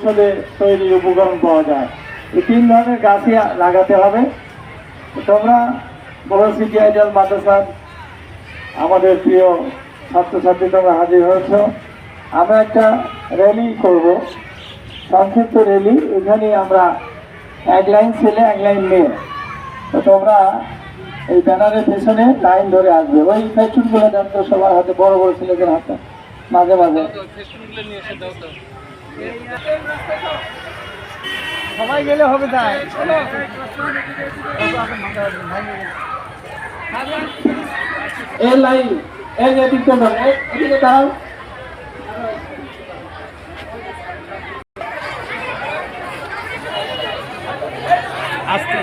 ঔষধে তৈরির উপকরণ পাওয়া যায়। এই 3 ধরনের গাছই লাগাতে হবে। তোমরা বড় সিটি আইডিয়াল মাদ্রাসার আমাদের প্রিয় ছাত্রছাত্রী তোমরা হাজির হয়েছ। আমরা একটা র্যালি করব, সংক্ষিপ্ত র্যালি। এখানে আমরা 1 লাইন ছেলে 1 লাইন মেয়ে। তো তোমরা এই ব্যানারের পেছনে লাইন ধরে আসবে। ওই ফেস্টুনগুলো জানতো সবার হাতে, বড় বড় ছেলেদের হাতে মাঝে মাঝে। সবাই গেলে হবে তাই। এই লাইন এই এদিক তোমরা এদিকে দাঁড়াও। আস্তে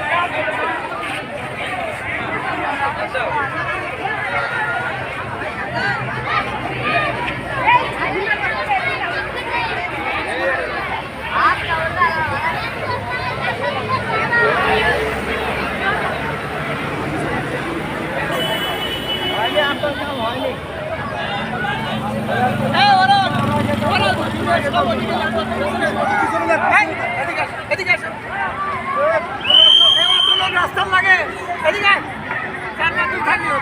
রাস্তা লাগে এদিকে থাকবে